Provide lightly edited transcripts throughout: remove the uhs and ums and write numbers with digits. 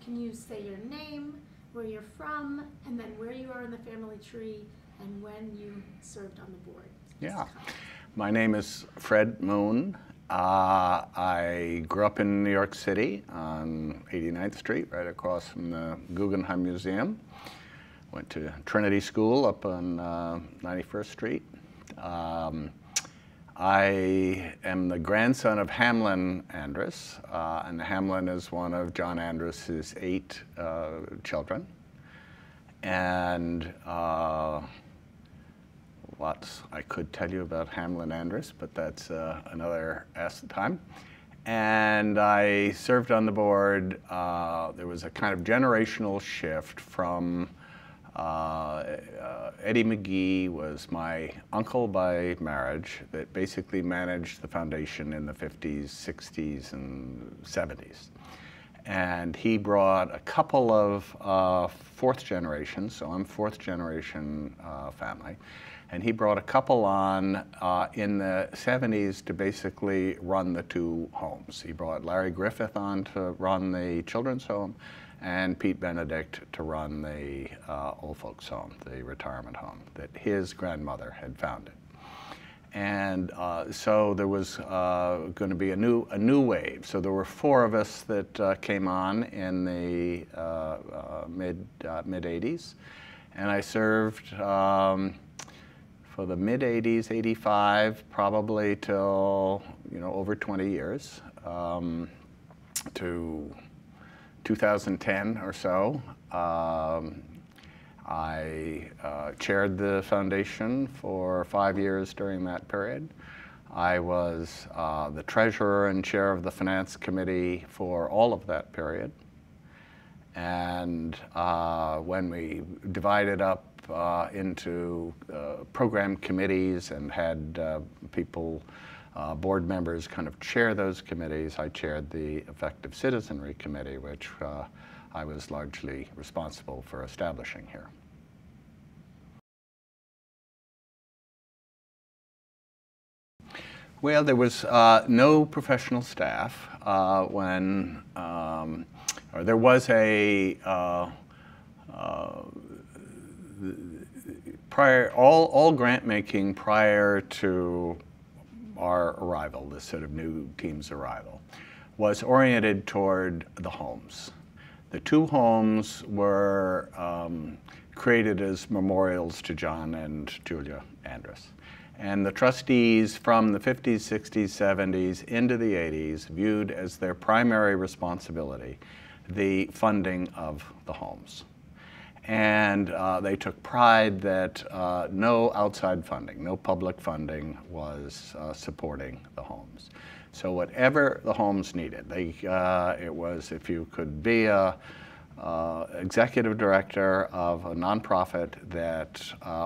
can you say your name, where you're from, and then where you are in the family tree, and when you served on the board? Yeah. My name is Fred Moon. I grew up in New York City on 89th Street, right across from the Guggenheim Museum. Went to Trinity School up on 91st Street. I am the grandson of Hamlin Andrus, and Hamlin is one of John Andrus's 8 children. And lots I could tell you about Hamlin Andrus, but that's another time. And I served on the board. There was a kind of generational shift from Eddie McGee was my uncle by marriage that basically managed the foundation in the 50s, 60s, and 70s. And he brought a couple of fourth generation, so I'm fourth generation family. And he brought a couple on in the 70s to basically run the 2 homes. He brought Larry Griffith on to run the children's home, and Pete Benedict to run the old folks home, the retirement home that his grandmother had founded. And so there was going to be a new wave. So there were 4 of us that came on in the mid-80s, and I served for the mid-80s, 85, probably till over 20 years, to 2010 or so. I chaired the foundation for 5 years during that period. I was the treasurer and chair of the finance committee for all of that period. And when we divided up into program committees and had people, board members kind of chair those committees, I chaired the Effective Citizenry Committee, which I was largely responsible for establishing here. Well, there was no professional staff when, or there was a all grant making prior to our arrival, this sort of new team's arrival, was oriented toward the homes. The 2 homes were created as memorials to John and Julia Andrus. And the trustees from the 50s, 60s, 70s into the 80s viewed as their primary responsibility the funding of the homes. And they took pride that no outside funding, no public funding was supporting the homes. So whatever the homes needed, it was if you could be a executive director of a nonprofit that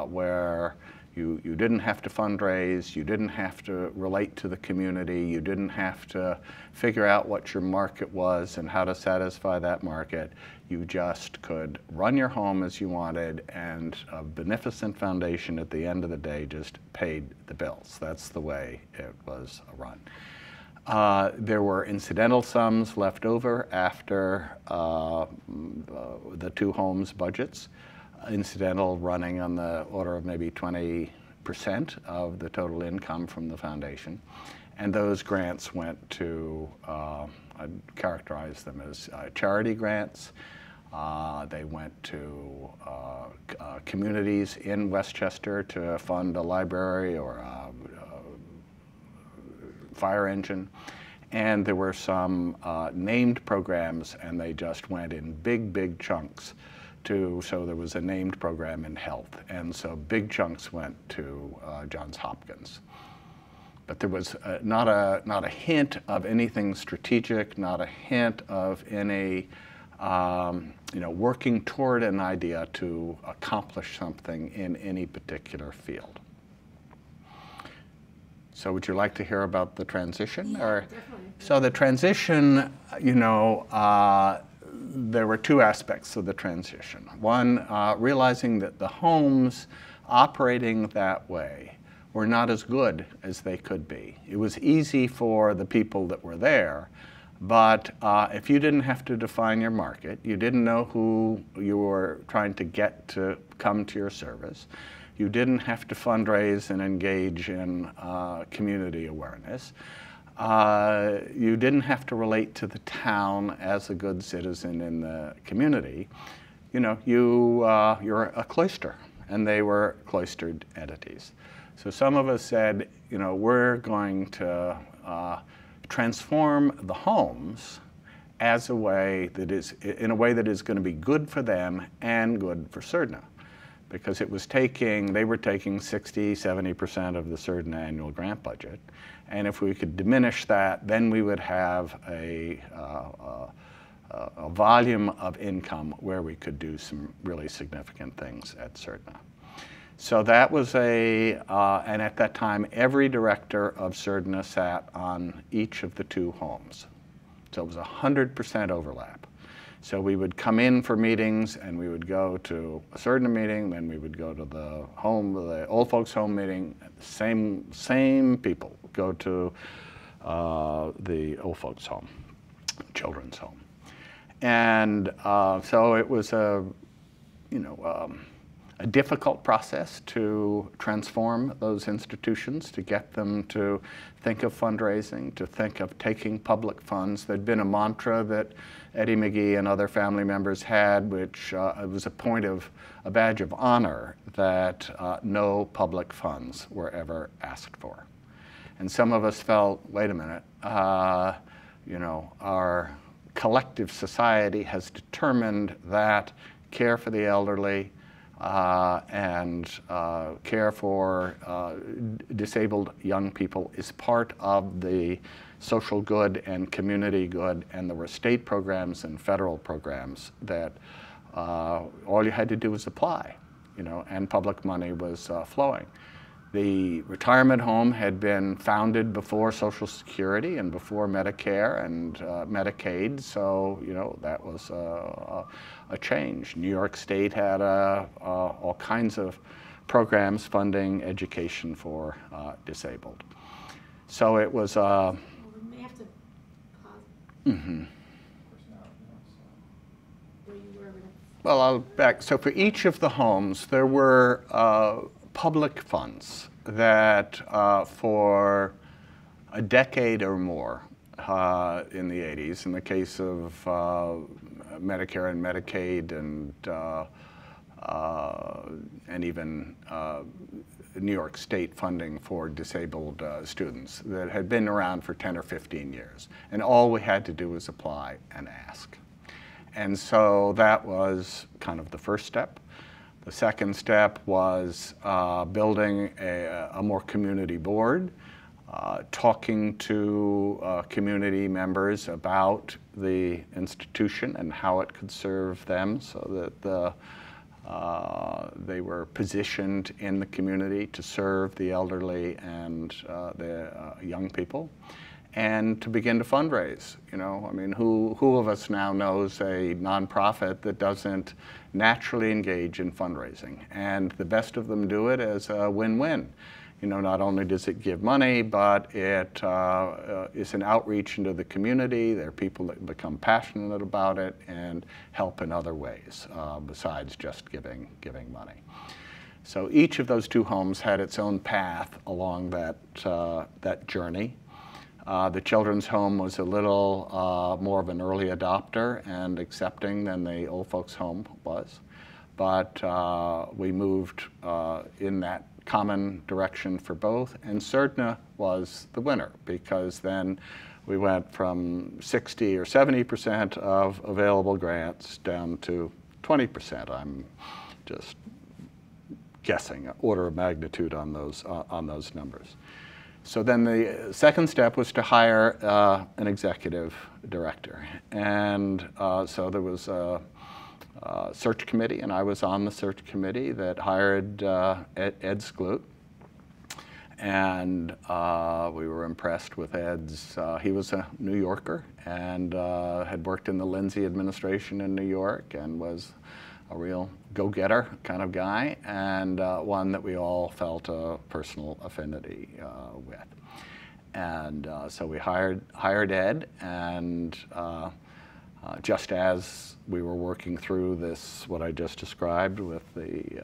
where you didn't have to fundraise, you didn't have to relate to the community, you didn't have to figure out what your market was and how to satisfy that market. You just could run your home as you wanted, and a beneficent foundation at the end of the day just paid the bills. That's the way it was run. There were incidental sums left over after the 2 homes' budgets, incidental running on the order of maybe 20% of the total income from the foundation. And those grants went to, I'd characterize them as charity grants. They went to communities in Westchester to fund a library or a fire engine. And there were some named programs, and they just went in big chunks so there was a named program in health. And so big chunks went to Johns Hopkins. But there was not a hint of anything strategic, not a hint of any working toward an idea to accomplish something in any particular field. So would you like to hear about the transition? Yeah, definitely. So the transition, there were 2 aspects of the transition. One, realizing that the homes operating that way were not as good as they could be. It was easy for the people that were there But if you didn't have to define your market, you didn't know who you were trying to get to come to your service, you didn't have to fundraise and engage in community awareness, you didn't have to relate to the town as a good citizen in the community, you know, you're a cloister, and they were cloistered entities. So some of us said, you know, we're going to transform the homes as a way that is, in a way that is going to be good for them and good for Surdna. Because it was taking, they were taking 60, 70% of the Surdna annual grant budget. And if we could diminish that, then we would have a volume of income where we could do some really significant things at Surdna. So that was and at that time, every director of Surdna sat on each of the two homes. So it was 100% overlap. So we would come in for meetings, and we would go to a Surdna meeting, then we would go to the home, the old folks home meeting, same people go to the old folks home, children's home. And so it was a difficult process to transform those institutions, to get them to think of fundraising, to think of taking public funds. There'd been a mantra that Eddie McGee and other family members had, which it was a badge of honor that no public funds were ever asked for. And some of us felt, wait a minute, you know, our collective society has determined that care for the elderly and care for disabled young people is part of the social good and community good, and there were state programs and federal programs that all you had to do was apply, you know, and public money was flowing. The retirement home had been founded before Social Security and before Medicare and Medicaid, so you know that was a change. New York State had all kinds of programs funding education for disabled. So it was. Well, we may have to pause. Mm-hmm. Where you were. Well, I'll back. So for each of the homes, there were public funds that for a decade or more in the 80s, in the case of Medicare and Medicaid and even New York State funding for disabled students that had been around for 10 or 15 years. And all we had to do was apply and ask. And so that was kind of the first step. The second step was building a more community board, talking to community members about the institution and how it could serve them so that they were positioned in the community to serve the elderly and the young people, and to begin to fundraise. You know, I mean, who of us now knows a nonprofit that doesn't naturally engage in fundraising? And the best of them do it as a win-win. You know, not only does it give money, but it is an outreach into the community. There are people that become passionate about it and help in other ways besides just giving money. So each of those two homes had its own path along that journey. The children's home was a little more of an early adopter and accepting than the old folks' home was. But we moved in that common direction for both, and Surdna was the winner, because then we went from 60 or 70% of available grants down to 20%. I'm just guessing, order of magnitude on those numbers. So then the second step was to hire an executive director. And so there was a search committee, and I was on the search committee that hired Ed Skloot. And we were impressed with Ed's, he was a New Yorker and had worked in the Lindsay administration in New York and was a real go-getter kind of guy, and one that we all felt a personal affinity with. And so we hired Ed, and just as we were working through this, what I just described with the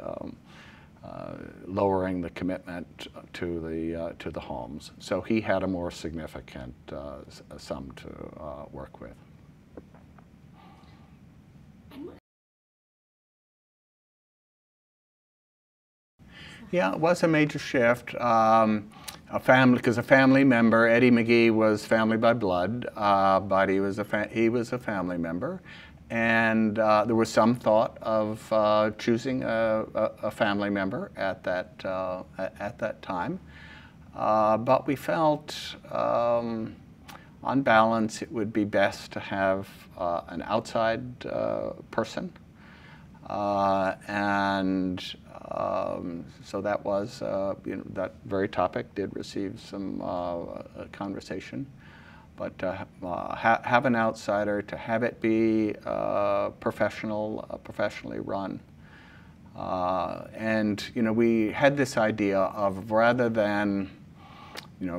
lowering the commitment to the homes, so he had a more significant sum to work with. Yeah, it was a major shift. A family member, Eddie McGee was family by blood, but he was a family member, and there was some thought of choosing a family member at that time, but we felt, on balance, it would be best to have an outside person. So that was, that very topic did receive some conversation. But to have an outsider, to have it be professionally run. And we had this idea of, rather than,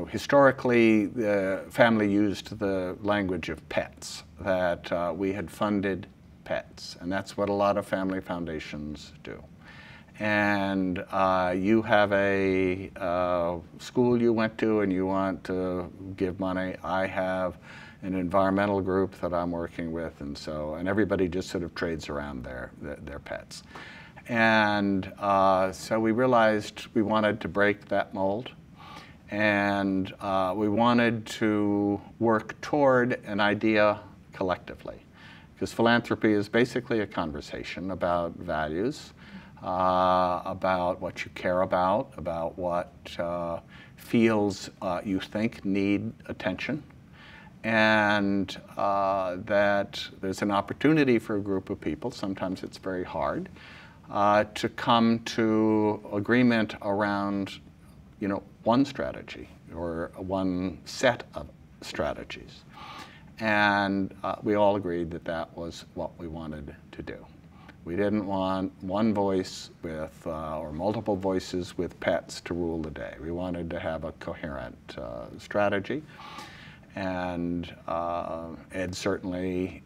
historically the family used the language of pets, that we had funded pets, and that's what a lot of family foundations do. And you have a school you went to and you want to give money. I have an environmental group that I'm working with, and everybody just sort of trades around their pets. And so we realized we wanted to break that mold, and we wanted to work toward an idea collectively. Because philanthropy is basically a conversation about values, about what you care about what fields you think need attention, and that there's an opportunity for a group of people, sometimes it's very hard, to come to agreement around one strategy or one set of strategies. And we all agreed that that was what we wanted to do. We didn't want one voice with, or multiple voices with pets to rule the day. We wanted to have a coherent strategy. And Ed certainly,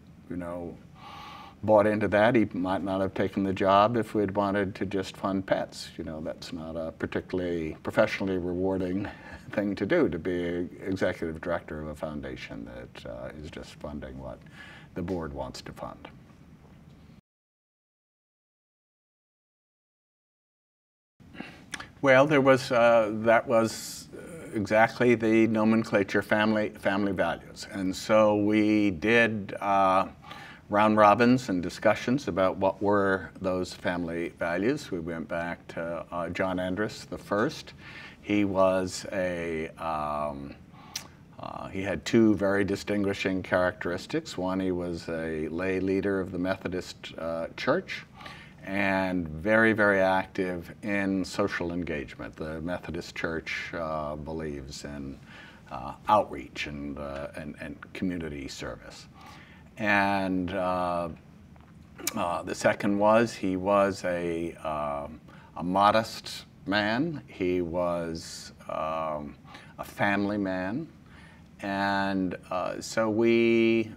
bought into that. He might not have taken the job if we'd wanted to just fund pets. That's not a particularly professionally rewarding thing to do, to be executive director of a foundation that is just funding what the board wants to fund. Well, that was exactly the nomenclature, family values. And so we did round robins and discussions about what were those family values. We went back to John Andrus the first. He was he had two very distinguishing characteristics. One, he was a lay leader of the Methodist Church, and very, very active in social engagement. The Methodist Church believes in outreach and community service. And the second was, he was a modest man. He was a family man. And so we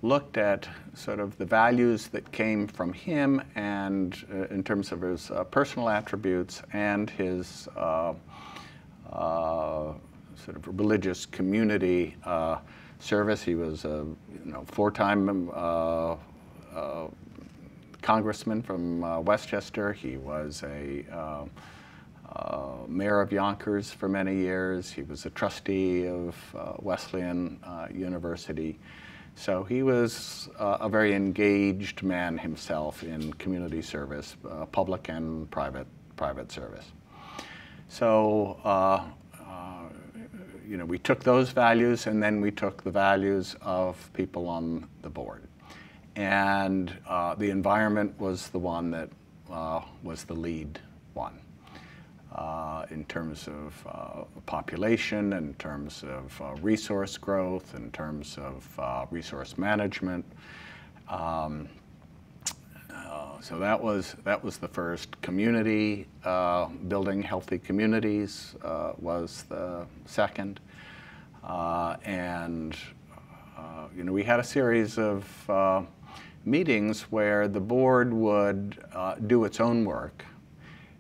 looked at sort of the values that came from him, and in terms of his personal attributes and his sort of religious community service. He was a four-time congressman from Westchester. He was a mayor of Yonkers for many years. He was a trustee of Wesleyan University. So he was a very engaged man himself in community service, public and private service. So we took those values, and then we took the values of people on the board. And the environment was the one that was the lead one. In terms of population, in terms of resource growth, in terms of resource management, So that was the first. Community, building healthy communities was the second. We had a series of meetings where the board would do its own work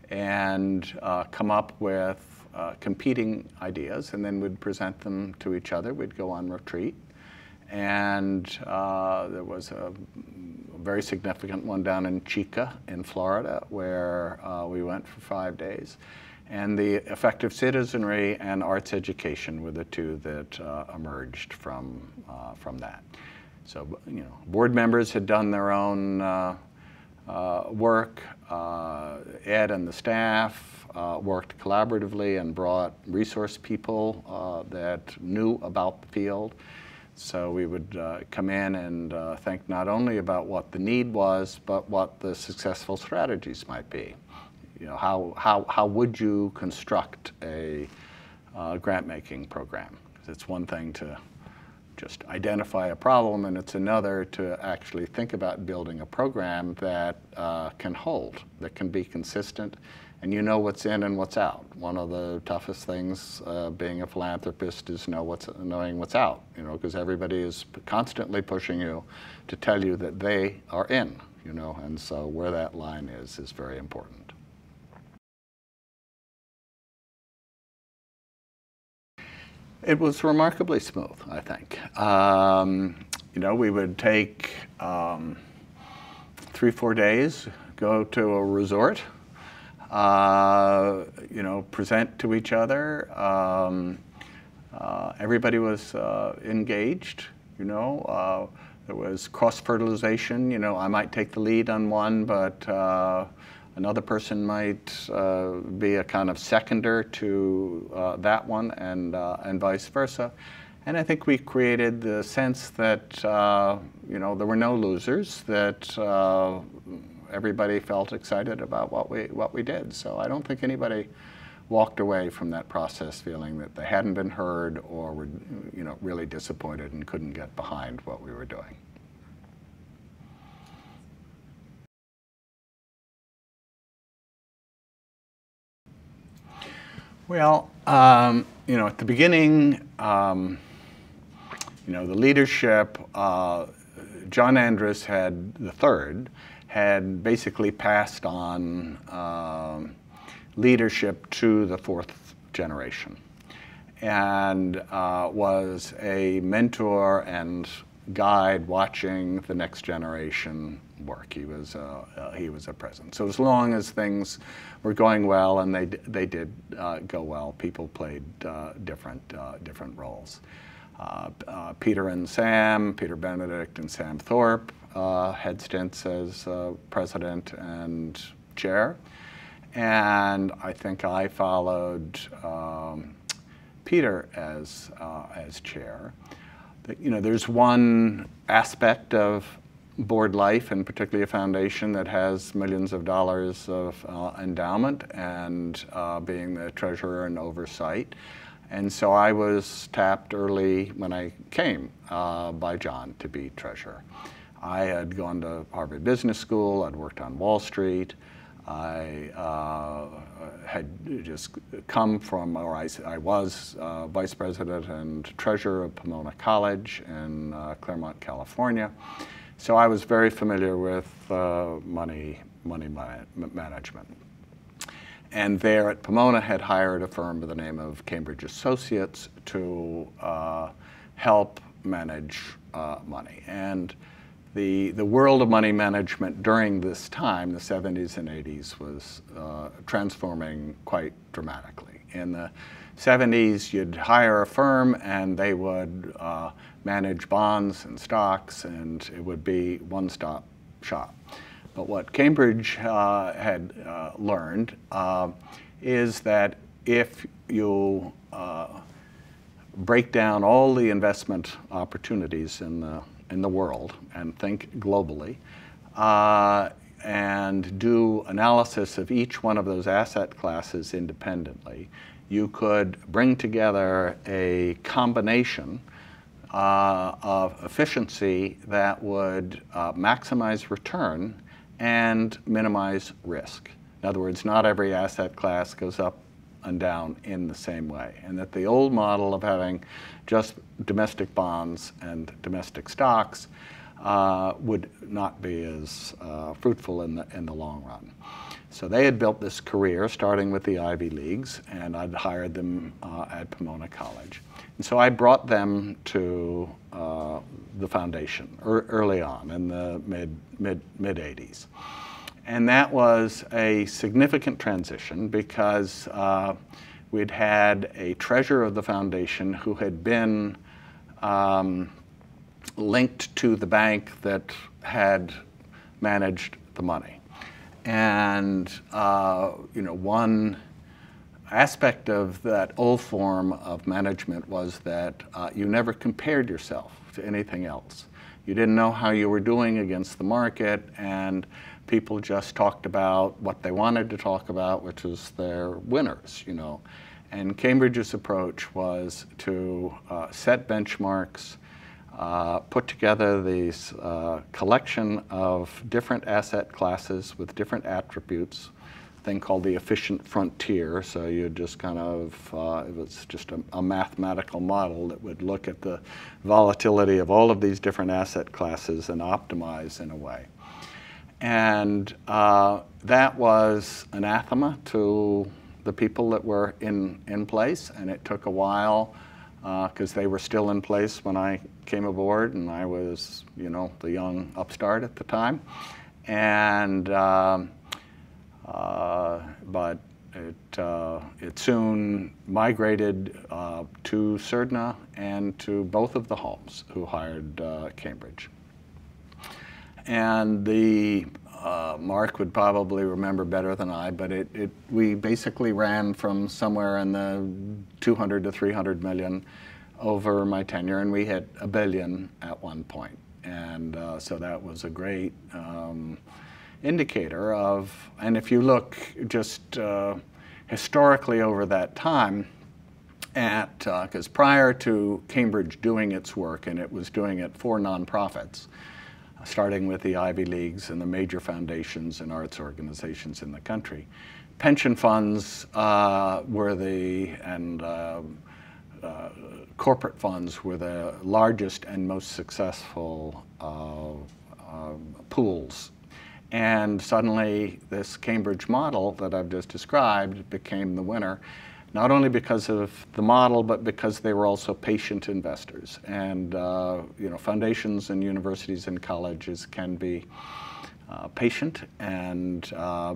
and come up with competing ideas, and then we'd present them to each other. We'd go on retreat. And there was a very significant one down in Chica in Florida where we went for 5 days. And the effective citizenry and arts education were the two that emerged from that. So, board members had done their own work. Ed and the staff worked collaboratively and brought resource people that knew about the field. So we would come in and think not only about what the need was, but what the successful strategies might be. How would you construct a grant-making program? 'Cause it's one thing to just identify a problem, and it's another to actually think about building a program that can hold, that can be consistent, and you know what's in and what's out. One of the toughest things being a philanthropist is knowing what's out, because everybody is constantly pushing you to tell you that they are in, and so where that line is very important. It was remarkably smooth, I think. We would take 3-4 days, go to a resort, present to each other. Everybody was engaged, there was cross-fertilization. I might take the lead on one, but another person might be a kind of seconder to that one, and vice versa. And I think we created the sense that there were no losers, that everybody felt excited about what we did. So I don't think anybody walked away from that process feeling that they hadn't been heard or were really disappointed and couldn't get behind what we were doing. Well, at the beginning, the leadership, John Andrus had basically passed on leadership to the fourth generation, and was a mentor and guide watching the next generation work. He was a presence. So as long as things were going well, and they did go well, people played different roles. Peter Benedict and Sam Thorpe had stints as president and chair, and I think I followed Peter as chair. There's one aspect of board life, and particularly a foundation that has millions of dollars of endowment, and being the treasurer and oversight. And so I was tapped early when I came by John to be treasurer. I had gone to Harvard Business School, I'd worked on Wall Street. I had just come from, or I was vice president and treasurer of Pomona College in Claremont, California. So I was very familiar with money management. And there at Pomona had hired a firm by the name of Cambridge Associates to help manage money. And the world of money management during this time, the 70s and 80s, was transforming quite dramatically. In the 70s, you'd hire a firm and they would manage bonds and stocks, and it would be one-stop shop. But what Cambridge had learned is that if you break down all the investment opportunities in the world and think globally, and do analysis of each one of those asset classes independently, you could bring together a combination of efficiency that would maximize return and minimize risk. In other words, not every asset class goes up and down in the same way, and that the old model of having just domestic bonds and domestic stocks would not be as fruitful in the long run. So they had built this career, starting with the Ivy Leagues, and I'd hired them at Pomona College. And so I brought them to the foundation early on in the mid 80s. And that was a significant transition because we'd had a treasurer of the foundation who had been linked to the bank that had managed the money. And one aspect of that old form of management was that you never compared yourself to anything else. You didn't know how you were doing against the market, and people just talked about what they wanted to talk about, which was their winners, And Cambridge's approach was to set benchmarks, put together these collection of different asset classes with different attributes, a thing called the efficient frontier. So you just kind of, it was just a mathematical model that would look at the volatility of all of these different asset classes and optimize in a way. And that was anathema to the people that were in place, and it took a while because they were still in place when I came aboard, and I was, the young upstart at the time. And but it soon migrated to Surdna and to both of the homes who hired Cambridge. And the Mark would probably remember better than I, but we basically ran from somewhere in the 200 to 300 million over my tenure, and we hit $1 billion at one point. And so that was a great indicator of, and if you look just historically over that time, because prior to Cambridge doing its work, and it was doing it for nonprofits, starting with the Ivy Leagues and the major foundations and arts organizations in the country. Pension funds and corporate funds were the largest and most successful pools. And suddenly this Cambridge model that I've just described became the winner, not only because of the model, but because they were also patient investors. And foundations and universities and colleges can be patient, and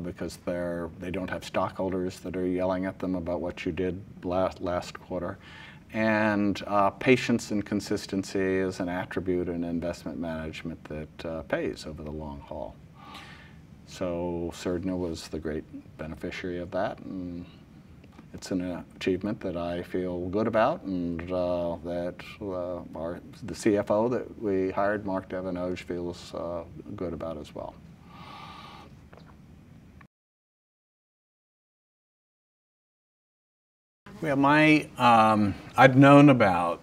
because they don't have stockholders that are yelling at them about what you did last quarter. And patience and consistency is an attribute in investment management that pays over the long haul. So Surdna was the great beneficiary of that, and it's an achievement that I feel good about, and that the CFO that we hired, Mark Devenage, feels good about as well. Well, I'd known about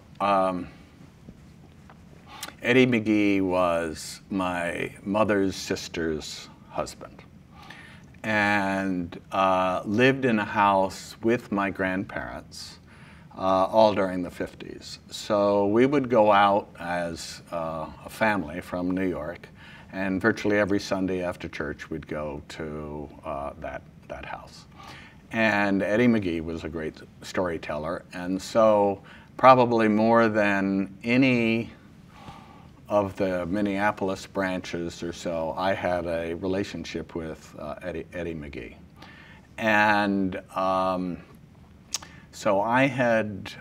Eddie McGee was my mother's sister's husband, and lived in a house with my grandparents all during the 50s. So we would go out as a family from New York, and virtually every Sunday after church we'd go to that house. And Eddie McGee was a great storyteller, and so probably more than any of the Minneapolis branches or so, I had a relationship with Eddie McGee. And so I had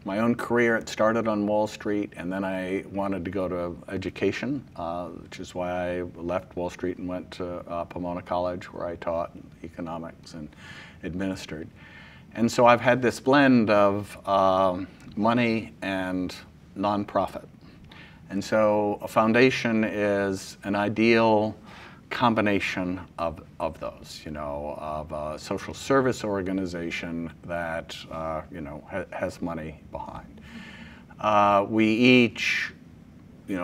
my own career. It started on Wall Street, and then I wanted to go to education, which is why I left Wall Street and went to Pomona College, where I taught economics and administered. And so I've had this blend of money and nonprofit. And so a foundation is an ideal combination of those, of a social service organization that, has money behind. We each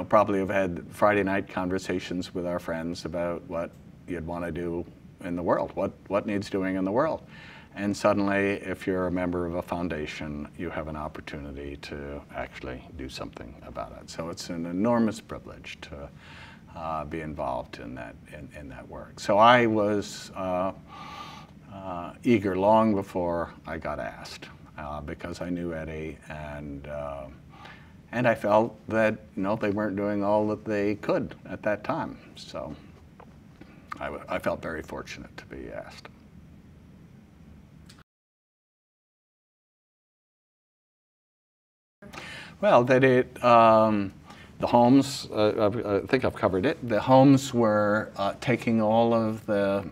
probably have had Friday night conversations with our friends about what you'd want to do in the world, what needs doing in the world. And suddenly, if you're a member of a foundation, you have an opportunity to actually do something about it. So it's an enormous privilege to be involved in that work. So I was eager long before I got asked, because I knew Eddie, and I felt that they weren't doing all that they could at that time. So I felt very fortunate to be asked. Well, that the homes, I think I've covered it. The homes were taking all of the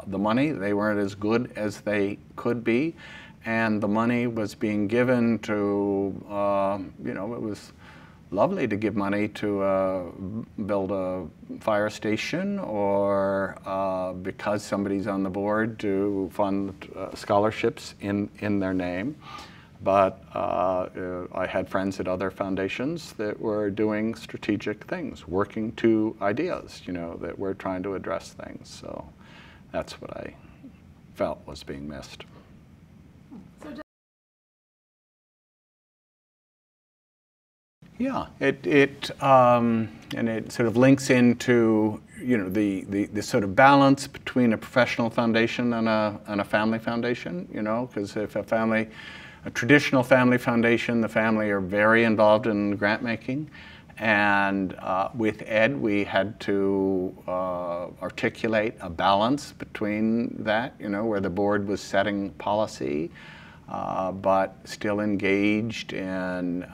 money. They weren't as good as they could be, and the money was being given to, it was lovely to give money to build a fire station, or because somebody's on the board, to fund scholarships in their name. But I had friends at other foundations that were doing strategic things, working to ideas, that were trying to address things. So that's what I felt was being missed. Yeah, and it sort of links into the sort of balance between a professional foundation and a family foundation. Because if a traditional family foundation, the family are very involved in grant making, and with Ed we had to articulate a balance between that, where the board was setting policy, but still engaged in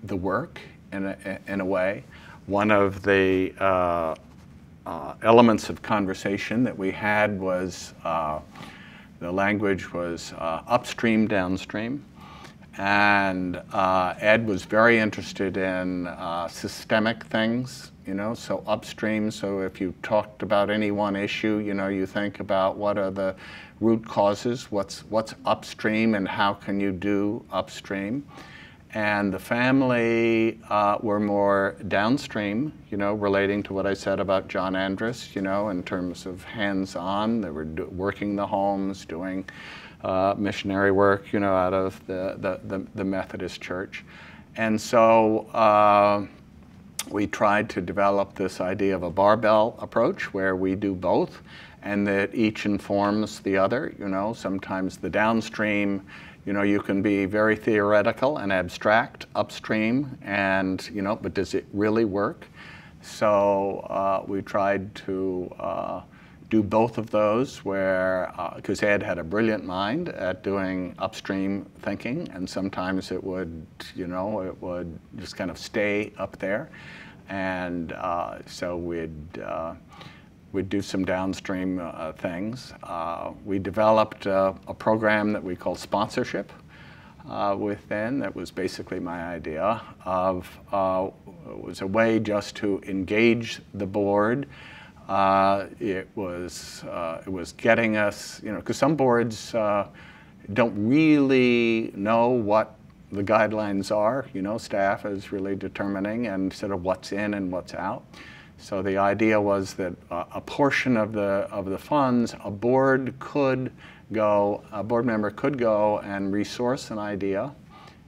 the work in a way. One of the elements of conversation that we had was the language was upstream, downstream. And Ed was very interested in systemic things, so upstream. So if you talked about any one issue, you think about what are the root causes, what's upstream, and how can you do upstream. And the family were more downstream, relating to what I said about John Andrus, in terms of hands-on. They were working the homes, doing missionary work, out of the Methodist Church. And so we tried to develop this idea of a barbell approach, where we do both, and that each informs the other. Sometimes the downstream, you can be very theoretical and abstract upstream, and but does it really work? So we tried to do both of those, where because Ed had a brilliant mind at doing upstream thinking, and sometimes it would just kind of stay up there, and so we'd do some downstream things. We developed a program that we called sponsorship within. That was basically my idea of, it was a way just to engage the board. It was getting us, because some boards don't really know what the guidelines are. Staff is really determining and sort of what's in and what's out. So the idea was that a portion of the funds, a board member could go and resource an idea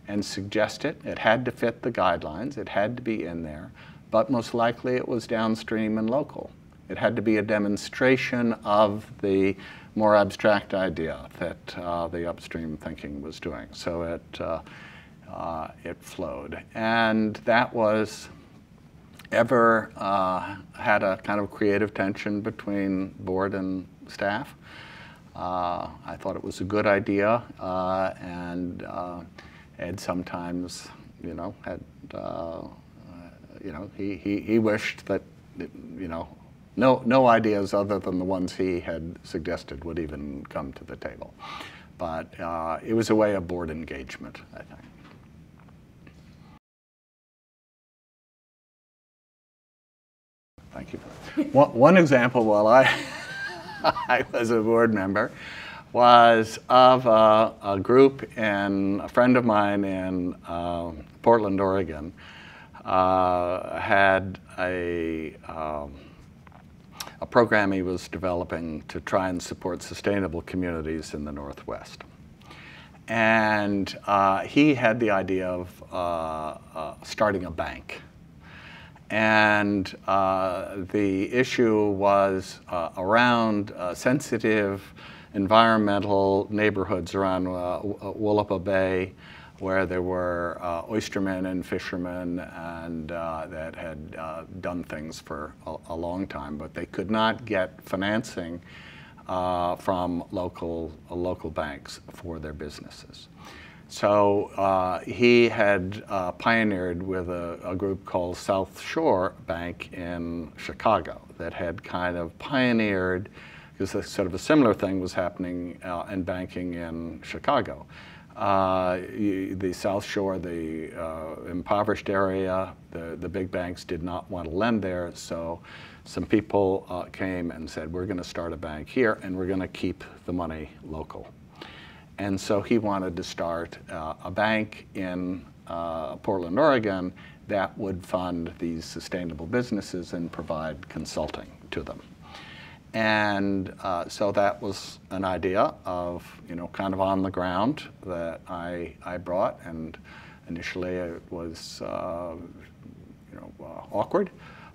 and suggest it. It had to fit the guidelines. It had to be in there. But most likely it was downstream and local. It had to be a demonstration of the more abstract idea that the upstream thinking was doing. So it flowed. And that was ever had a kind of creative tension between board and staff. I thought it was a good idea, and Ed sometimes, had, he wished that, no ideas other than the ones he had suggested would even come to the table. But it was a way of board engagement, I think. Thank you. One example while I was a board member was of a group, and a friend of mine in Portland, Oregon, had a program he was developing to try and support sustainable communities in the Northwest. And he had the idea of starting a bank. And the issue was around sensitive environmental neighborhoods around Willapa Bay, where there were oystermen and fishermen and that had done things for a long time, but they could not get financing from local banks for their businesses. So he had pioneered with a group called South Shore Bank in Chicago that had kind of pioneered, because sort of a similar thing was happening in banking in Chicago. The South Shore, the impoverished area, the big banks did not want to lend there, so some people came and said, we're going to start a bank here and we're going to keep the money local. And so he wanted to start a bank in Portland, Oregon that would fund these sustainable businesses and provide consulting to them. And so that was an idea of, kind of on the ground that I brought, and initially it was, awkward.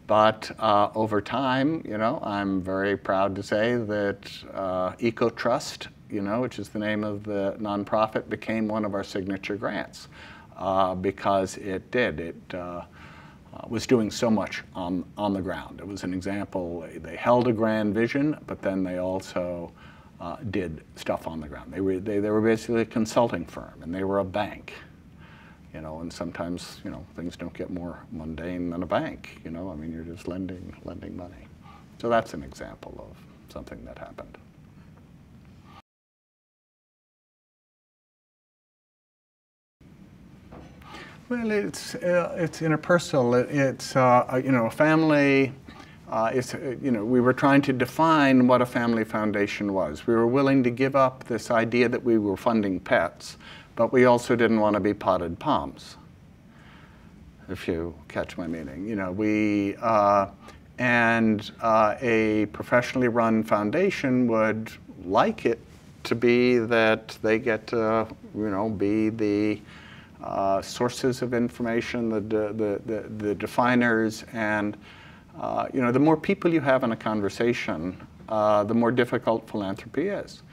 But over time, I'm very proud to say that EcoTrust, which is the name of the nonprofit, became one of our signature grants because it did. It was doing so much on the ground. It was an example. They held a grand vision, but then they also did stuff on the ground. They were basically a consulting firm, and they were a bank. And sometimes, things don't get more mundane than a bank. I mean, you're just lending money. So that's an example of something that happened. Well, it's interpersonal. It's a family. We were trying to define what a family foundation was. We were willing to give up this idea that we were funding pets, but we also didn't want to be potted palms, if you catch my meaning. A professionally run foundation would like it to be that they get to, be the sources of information, the definers, and the more people you have in a conversation, the more difficult philanthropy is.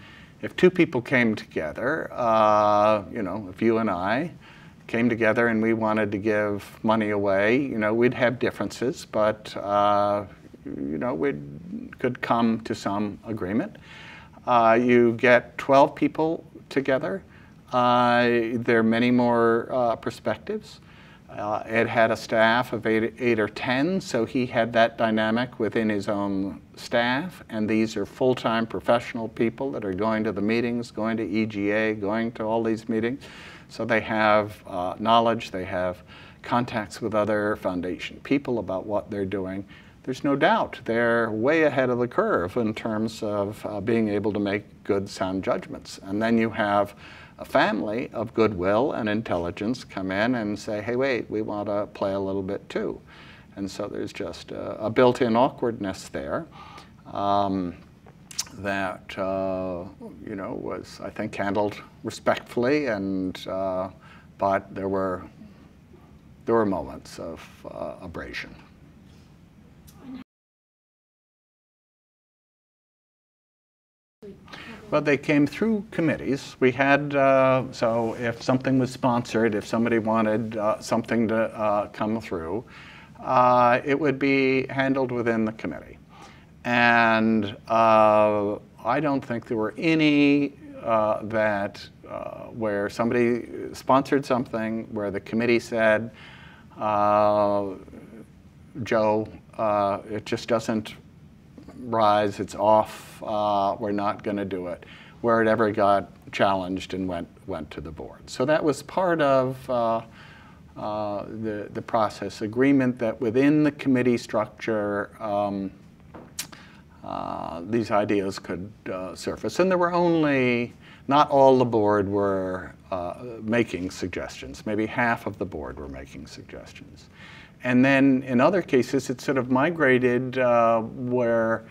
If two people came together, if you and I came together and we wanted to give money away, we'd have differences, but we could come to some agreement. You get 12 people together. There are many more perspectives. Ed had a staff of eight or 10, so he had that dynamic within his own staff, and these are full-time professional people that are going to the meetings, going to EGA, going to all these meetings. So they have knowledge, they have contacts with other foundation people about what they're doing. There's no doubt they're way ahead of the curve in terms of being able to make good, sound judgments. And then you have a family of goodwill and intelligence come in and say, hey, wait, we want to play a little bit too. And so there's just a built-in awkwardness there that, was, I think, handled respectfully, and but there were moments of abrasion. Well, they came through committees. We had, so if something was sponsored, if somebody wanted something to come through, it would be handled within the committee. And I don't think there were any where somebody sponsored something where the committee said, Joe, it just doesn't rise, it's off, we're not going to do it, where it ever got challenged and went to the board. So that was part of the process, agreement that within the committee structure, these ideas could surface. And there were not all the board were making suggestions. Maybe half of the board were making suggestions. And then in other cases, it sort of migrated where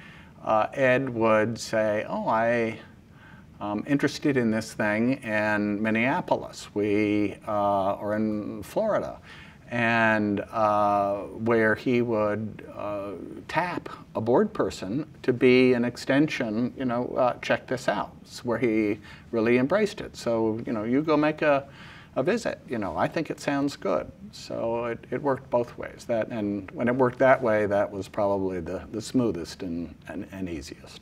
Ed would say, oh, I'm interested in this thing in Minneapolis or in Florida, and where he would tap a board person to be an extension, check this out. It's where he really embraced it. So, you go make a visit. I think it sounds good. So it worked both ways. And when it worked that way, that was probably the smoothest and easiest.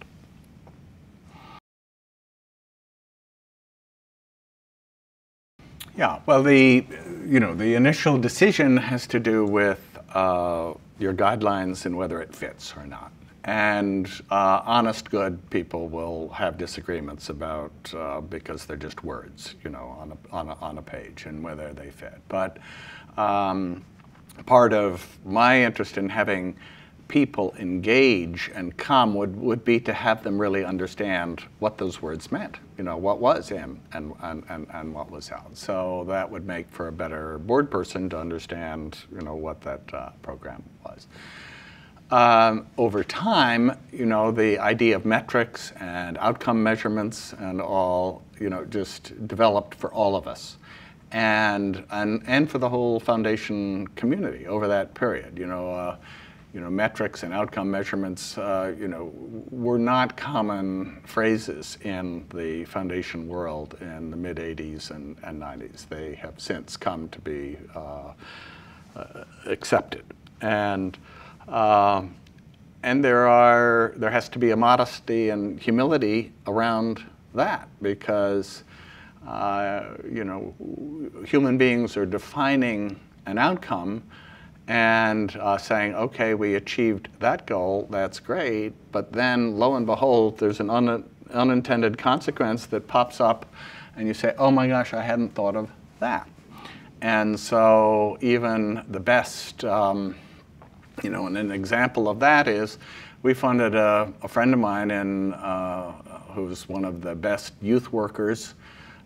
Yeah, well, the initial decision has to do with your guidelines and whether it fits or not. And honest, good people will have disagreements about because they're just words, on a page and whether they fit. But part of my interest in having people engage and come would be to have them really understand what those words meant. What was in and what was out. So that would make for a better board person to understand, what that program was. Over time, the idea of metrics and outcome measurements and all, just developed for all of us, and for the whole foundation community over that period. Metrics and outcome measurements, were not common phrases in the foundation world in the mid-'80s and '90s. They have since come to be accepted. And there has to be a modesty and humility around that, because human beings are defining an outcome and saying, okay, we achieved that goal, that's great, but then lo and behold, there's an unintended consequence that pops up, and you say, oh my gosh, I hadn't thought of that. And so even the best, and an example of that is, we funded a friend of mine who's one of the best youth workers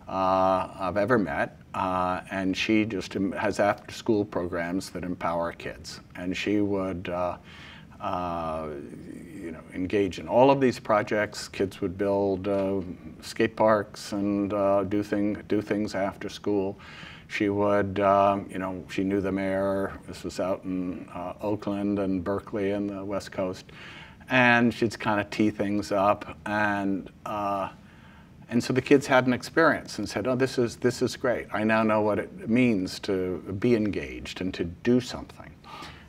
I've ever met, and she just has after-school programs that empower kids. And she would, engage in all of these projects. Kids would build skate parks and do things after school. She would, she knew the mayor. This was out in Oakland and Berkeley and the West Coast, and she'd kind of tee things up, and so the kids had an experience and said, oh, this is great. I now know what it means to be engaged and to do something.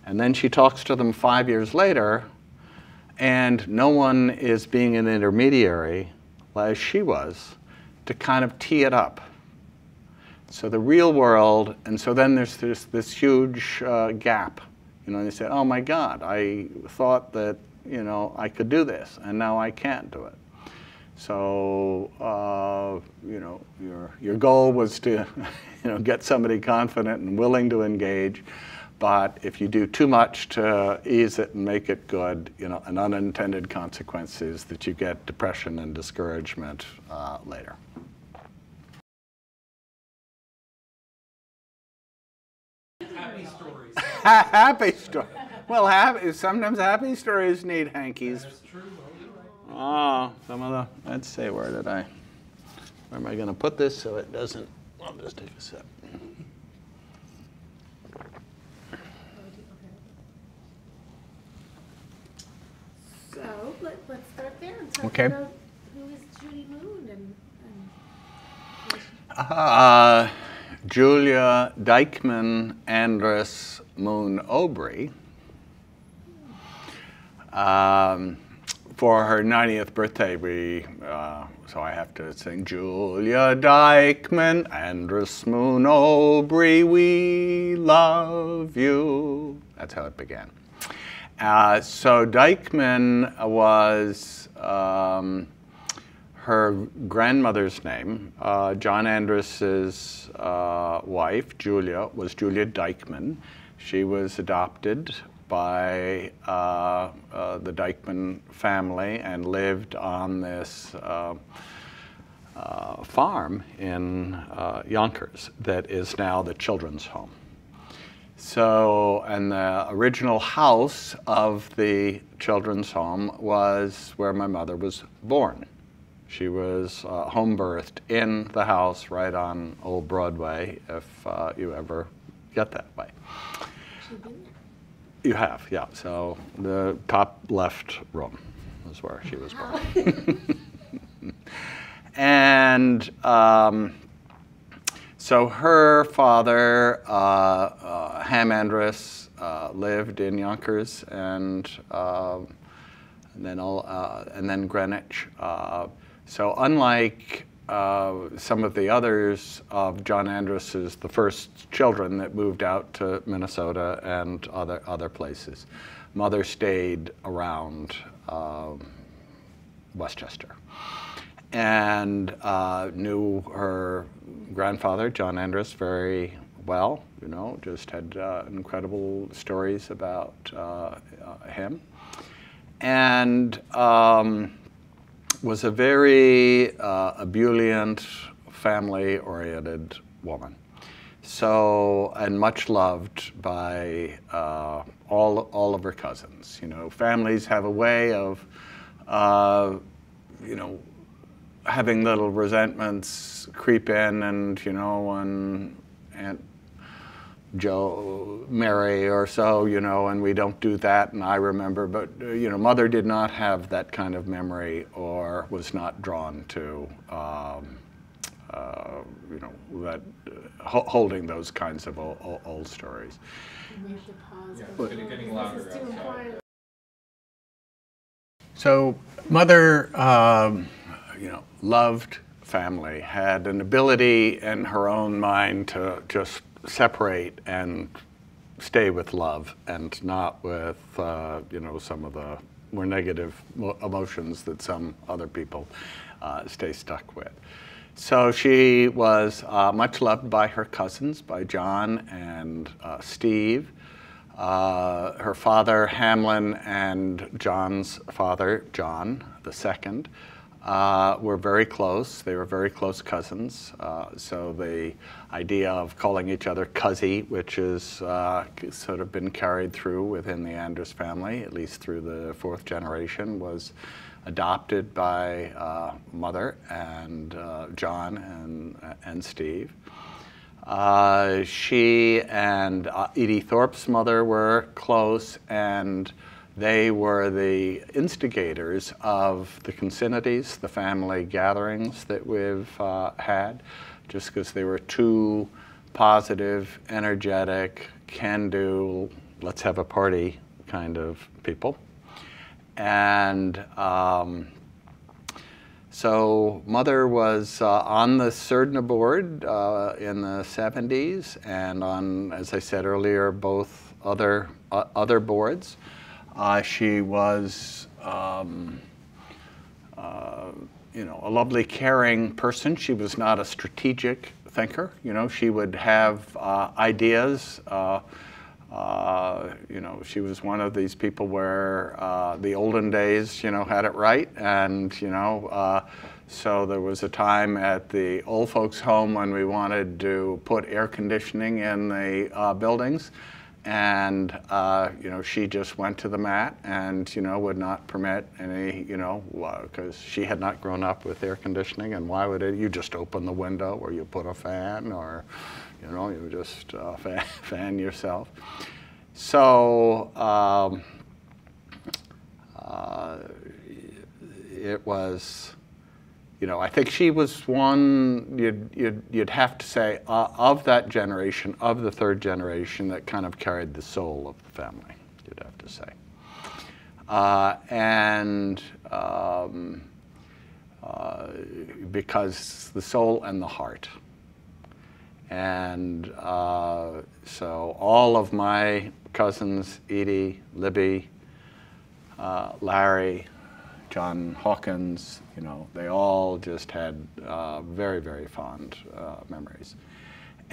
And then she talks to them 5 years later, and no one is being an intermediary, as she was, to kind of tee it up. So the real world, and so then there's this huge gap. And they said, oh my God, I thought that I could do this, and now I can't do it. So, your goal was to, get somebody confident and willing to engage. But if you do too much to ease it and make it good, an unintended consequence is that you get depression and discouragement later. Happy stories. Happy story. Well, sometimes happy stories need hankies. That's true. Oh, let's see, where am I going to put this so it doesn't, I'll just take a sip. So let's start there and talk Okay. about who is Judy Moon Julia Dykman Andress Moon Aubrey. For her 90th birthday, so I have to sing Julia Dykman Andress Moon Aubrey, we love you. That's how it began. So Dykman was her grandmother's name. John Andress's wife, Julia, was Julia Dykman. She was adopted by the Dykeman family and lived on this farm in Yonkers that is now the children's home. So, and the original house of the children's home was where my mother was born. She was home birthed in the house right on Old Broadway, if you ever get that way. You have, yeah. So the top left room is where she was born. And so her father, Ham Andrus, lived in Yonkers and then Greenwich. So unlike some of the others of John Andrus's, the first children that moved out to Minnesota and other places, Mother stayed around Westchester and knew her grandfather, John Andrus, very well. You know, just had incredible stories about him, and was a very ebullient, family-oriented woman. So, and much loved by all of her cousins. You know, families have a way of, you know, having little resentments creep in, and you know, when Aunt Mary or so, you know, and we don't do that, and I remember, but you know, Mother did not have that kind of memory, or was not drawn to, you know, that holding those kinds of old stories. We have to pause. Yeah, it's getting louder This is too outside. important. So Mother, you know, loved family, had an ability in her own mind to just separate and stay with love and not with, you know, some of the more negative emotions that some other people stay stuck with. So she was much loved by her cousins, by John and Steve. Her father, Hamlin, and John's father, John II, were very close. They were very close cousins. So the idea of calling each other Cuzzy, which is sort of been carried through within the Andrus family, at least through the fourth generation, was adopted by Mother and John and Steve. She and Edie Thorpe's mother were close, and they were the instigators of the Consinities, the family gatherings that we've had, just because they were two positive, energetic, can-do, let's have a party kind of people. And so Mother was on the Surdna board in the 70s, and on, as I said earlier, both other boards. She was, you know, a lovely, caring person. She was not a strategic thinker. You know, she would have ideas. You know, she was one of these people where the olden days, you know, had it right, and you know, so there was a time at the old folks' home when we wanted to put air conditioning in the buildings. And, you know, she just went to the mat and, you know, would not permit any, you know, because she had not grown up with air conditioning, and why would it? You just open the window, or you put a fan, or, you know, you just fan yourself. So it was, you know, I think she was one, you'd have to say, of that generation, of the third generation, that kind of carried the soul of the family, you'd have to say. Because the soul and the heart. And so all of my cousins, Edie, Libby, Larry, John Hawkins, you know, they all just had very, very fond memories.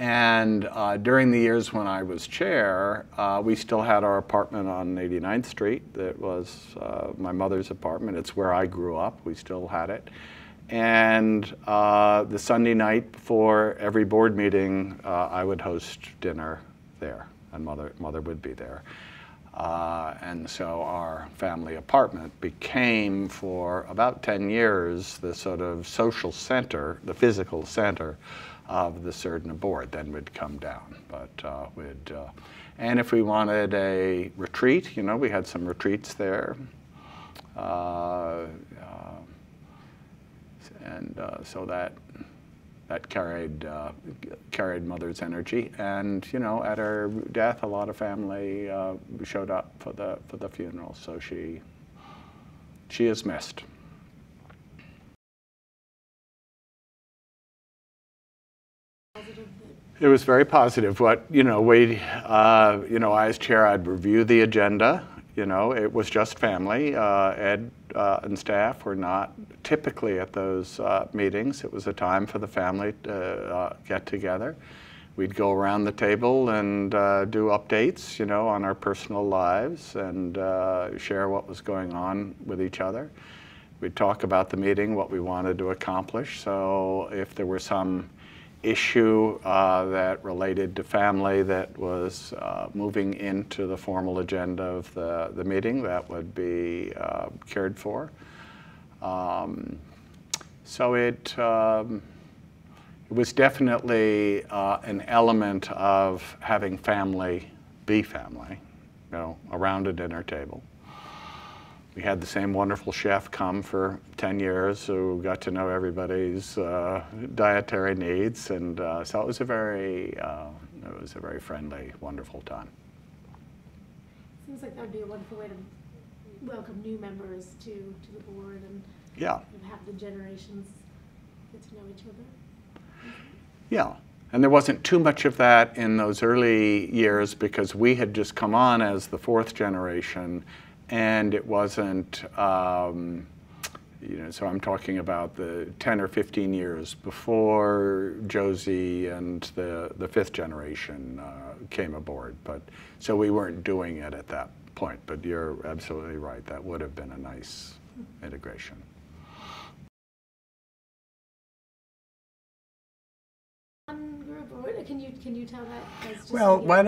And during the years when I was chair, we still had our apartment on 89th Street. That was my mother's apartment. It's where I grew up. We still had it. And the Sunday night before every board meeting, I would host dinner there, and mother would be there. And so our family apartment became, for about 10 years, the sort of social center, the physical center of the Surdna board. Then we'd come down. But and if we wanted a retreat, you know, we had some retreats there. So that carried Mother's energy. And, you know, at her death, a lot of family showed up for the funeral. So she is missed. It was very positive. What, you know, I as chair, I'd review the agenda. You know, it was just family. Ed and staff were not typically at those meetings. It was a time for the family to get together. We'd go around the table and do updates, you know, on our personal lives and share what was going on with each other. We'd talk about the meeting, what we wanted to accomplish. So if there were some issue that related to family that was moving into the formal agenda of the meeting, that would be cared for. So it was definitely an element of having family be family, you know, around a dinner table. We had the same wonderful chef come for 10 years who got to know everybody's dietary needs, and so it was a very friendly, wonderful time. Seems like that would be a wonderful way to welcome new members to the board and yeah, have the generations get to know each other. Yeah. And there wasn't too much of that in those early years because we had just come on as the fourth generation. And it wasn't, you know, so I'm talking about the 10 or 15 years before Josie and the fifth generation came aboard. But so we weren't doing it at that point. But you're absolutely right. That would have been a nice integration. Group, or can you tell that? As just Well, why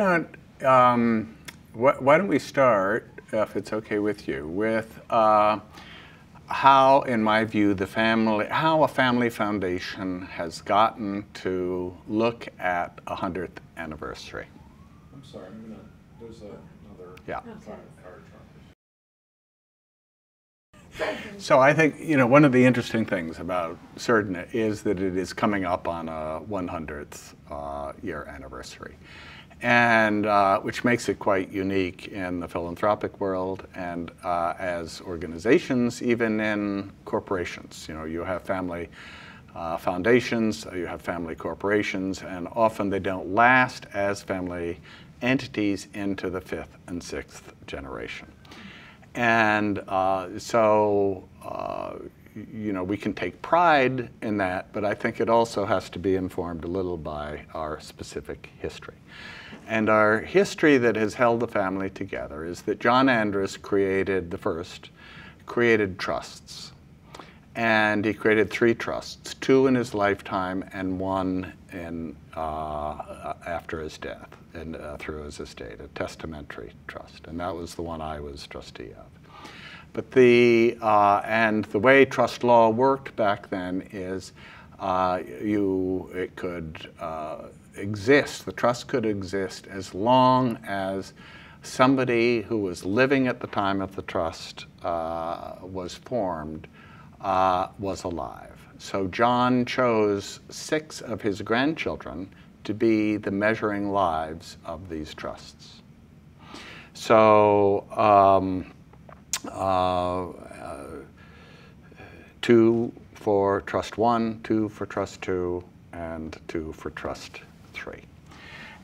don't we start, if it's okay with you, with how, in my view, how a family foundation has gotten to look at a 100th anniversary. I'm sorry, there's another Yeah. Okay. fire truck. So I think, you know, one of the interesting things about Surdna is that it is coming up on a 100th year anniversary, and which makes it quite unique in the philanthropic world and as organizations, even in corporations. You know, you have family foundations, you have family corporations, and often they don't last as family entities into the fifth and sixth generation. And you know, we can take pride in that, but I think it also has to be informed a little by our specific history. And our history that has held the family together is that John Andrus created trusts. And he created 3 trusts, 2 in his lifetime and 1 after his death and through his estate, a testamentary trust. And that was the one I was trustee of. But and the way trust law worked back then is it could exist, the trust could exist as long as somebody who was living at the time of the trust was formed was alive. So John chose 6 of his grandchildren to be the measuring lives of these trusts. So 2 for Trust 1, 2 for Trust 2, and 2 for Trust 3.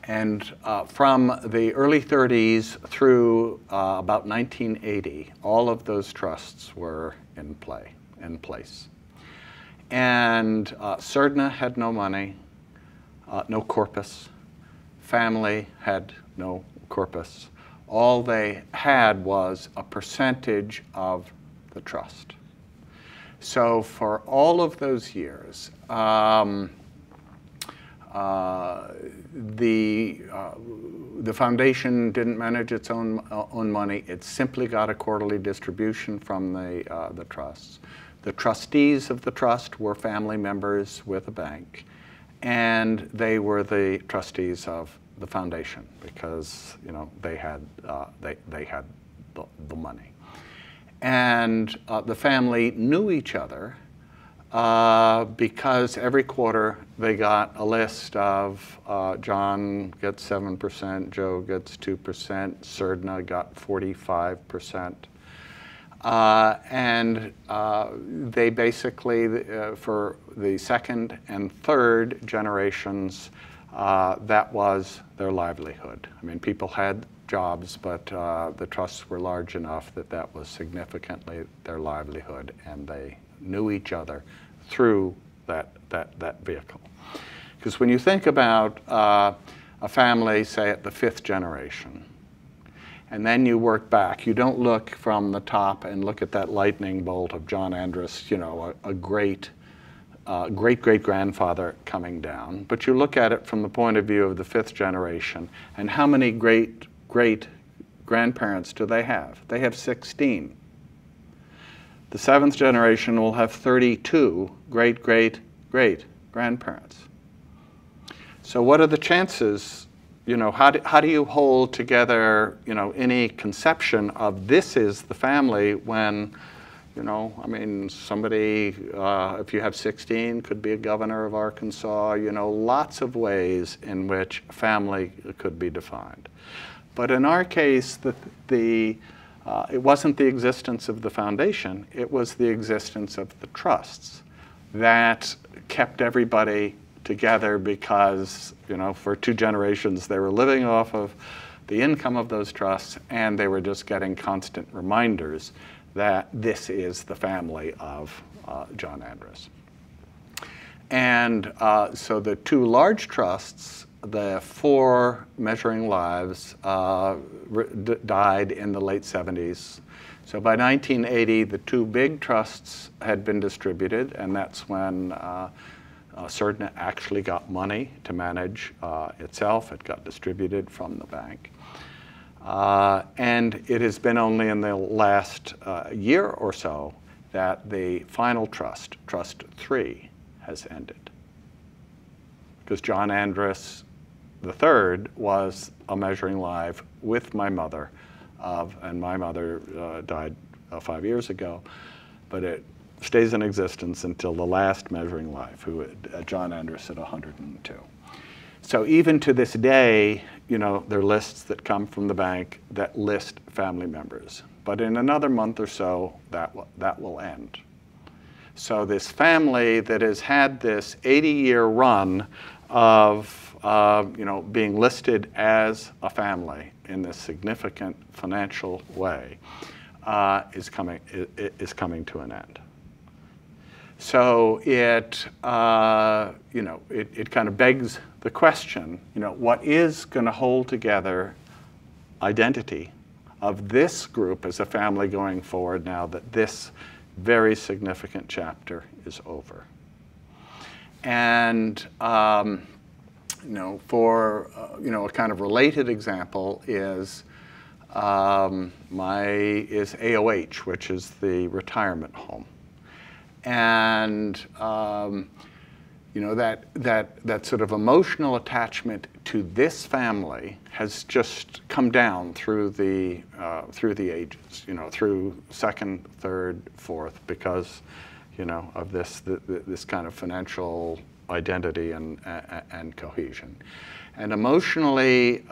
And from the early 30s through about 1980, all of those trusts were in place. And Surdna had no money. no corpus. Family had no corpus. All they had was a percentage of the trust. So for all of those years, the foundation didn't manage its own money. It simply got a quarterly distribution from the trusts. The trustees of the trust were family members with a bank, and they were the trustees of the foundation because they had the money, and the family knew each other. Because every quarter they got a list of John gets 7%, Joe gets 2%, Surdna got 45%. And they basically, for the second and third generations, that was their livelihood. I mean, people had jobs, but the trusts were large enough that that was significantly their livelihood, and they knew each other through that vehicle. Because when you think about a family, say at the 5th generation, and then you work back, you don't look from the top and look at that lightning bolt of John Andrus, a great great-great-grandfather coming down, but you look at it from the point of view of the 5th generation, and how many great-great-grandparents do they have? They have 16. The 7th generation will have 32 great-great-great-grandparents. So what are the chances, how do you hold together, any conception of this is the family when, somebody, if you have 16, could be a governor of Arkansas, lots of ways in which family could be defined. But in our case, it wasn't the existence of the foundation, it was the existence of the trusts that kept everybody together because, for 2 generations they were living off of the income of those trusts, and they were just getting constant reminders that this is the family of John Andrus. And so the 2 large trusts, the 4 measuring lives, died in the late 70s. So by 1980, the 2 big trusts had been distributed, and that's when Surdna actually got money to manage itself. It got distributed from the bank. And it has been only in the last year or so that the final trust, Trust 3, has ended. Because John Andrus III was a measuring live with my mother, and my mother died 5 years ago, but it stays in existence until the last measuring live, John Andrus at 102. So even to this day, there are lists that come from the bank that list family members. But in another month or so, that will end. So this family that has had this 80-year run of being listed as a family in this significant financial way is coming to an end. So it kind of begs the question, what is going to hold together identity of this group as a family going forward now that this very significant chapter is over? And for a kind of related example is AOH, which is the retirement home. And that sort of emotional attachment to this family has just come down through the ages, through 2nd, 3rd, 4th, because of this kind of financial identity and cohesion. And emotionally,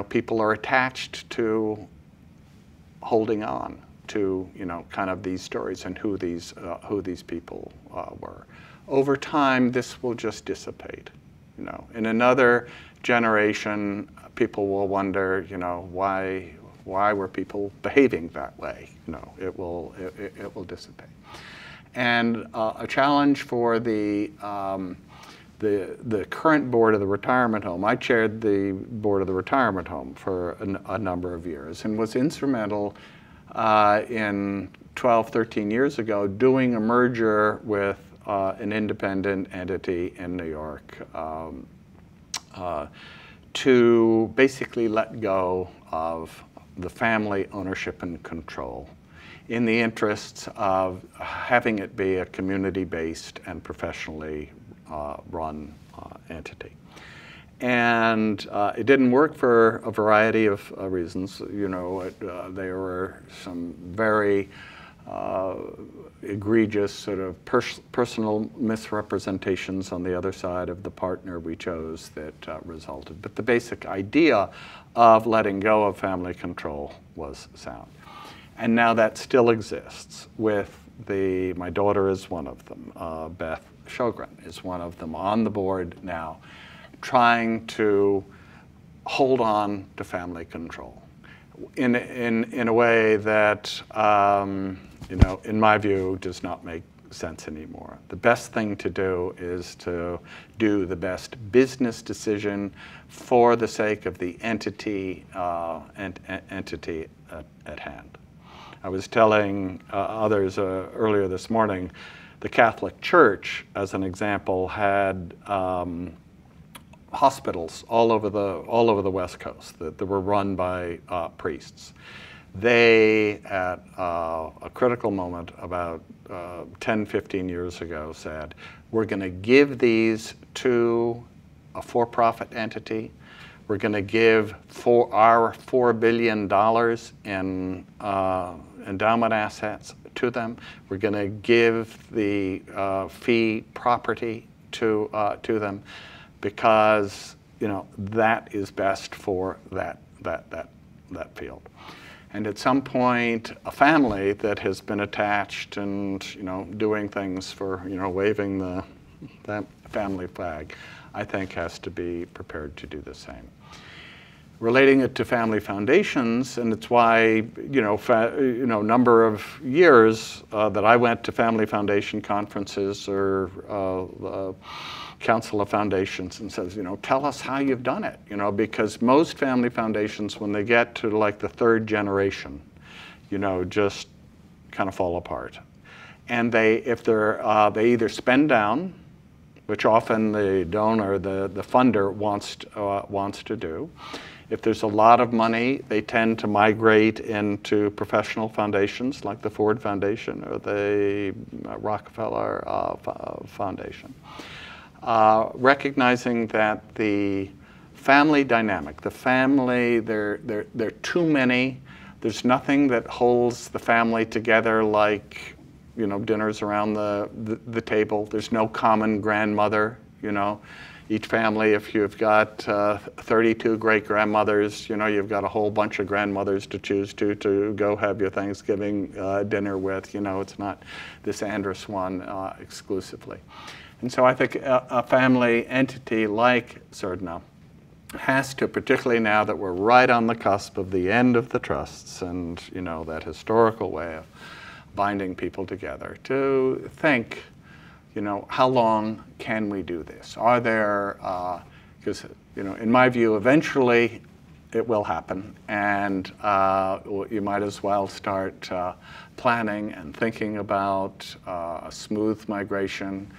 people are attached to holding on to kind of these stories and who these people were. Over time, this will just dissipate. In another generation, people will wonder, why were people behaving that way? It will dissipate. And a challenge for the the current board of the retirement home, I chaired the board of the retirement home for a number of years and was instrumental in 12, 13 years ago doing a merger with an independent entity in New York to basically let go of the family ownership and control in the interests of having it be a community-based and professionally run entity. And it didn't work for a variety of reasons. You know, there were some very egregious sort of personal misrepresentations on the other side of the partner we chose that resulted. But the basic idea of letting go of family control was sound. And now that still exists with my daughter is one of them, Beth Sjogren is one of them on the board now, trying to hold on to family control in a way that, you know, in my view, does not make sense anymore. The best thing to do is to do the best business decision for the sake of the entity entity at hand. I was telling others earlier this morning, the Catholic Church, as an example, had hospitals all over the West Coast that were run by priests. They, at a critical moment about 10, 15 years ago, said, we're going to give these to a for-profit entity. We're going to give our $4 billion in endowment assets to them. We're going to give the fee property to them because, you know, that is best for that field. And at some point, a family that has been attached and, you know, doing things for, you know, waving that family flag, I think has to be prepared to do the same. Relating it to family foundations, and it's why, you know, number of years that I went to family foundation conferences or Council of Foundations and says, you know, tell us how you've done it, you know, because most family foundations, when they get to like the third generation, you know, just kind of fall apart. And they either spend down, which often the donor, the funder wants to do. If there's a lot of money, they tend to migrate into professional foundations like the Ford Foundation or the Rockefeller Foundation. Recognizing that the family dynamic, the family, there are too many. There's nothing that holds the family together like, you know, dinners around the table. There's no common grandmother, you know. Each family, if you've got 32 great-grandmothers, you know, you've got a whole bunch of grandmothers to choose to go have your Thanksgiving dinner with. You know, it's not this Andrus one exclusively. And so I think a family entity like Surdna has to, particularly now that we're right on the cusp of the end of the trusts and, you know, that historical way of binding people together, to think, you know, how long can we do this? Are there, because, you know, in my view, eventually it will happen, and you might as well start planning and thinking about a smooth migration,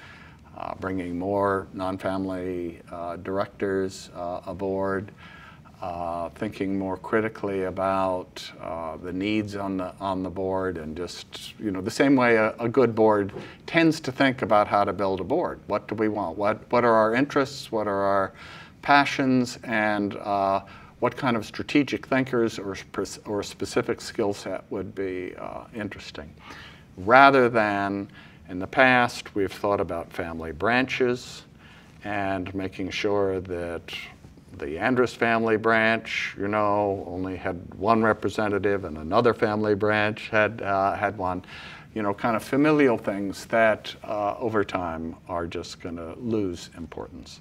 bringing more non-family directors aboard, thinking more critically about the needs on the board, and just, you know, the same way a good board tends to think about how to build a board. What do we want? What are our interests? What are our passions? And what kind of strategic thinkers or specific skill set would be interesting? Rather than, in the past, we've thought about family branches and making sure that the Andrus family branch, you know, only had one representative, and another family branch had one. You know, kind of familial things that over time are just going to lose importance.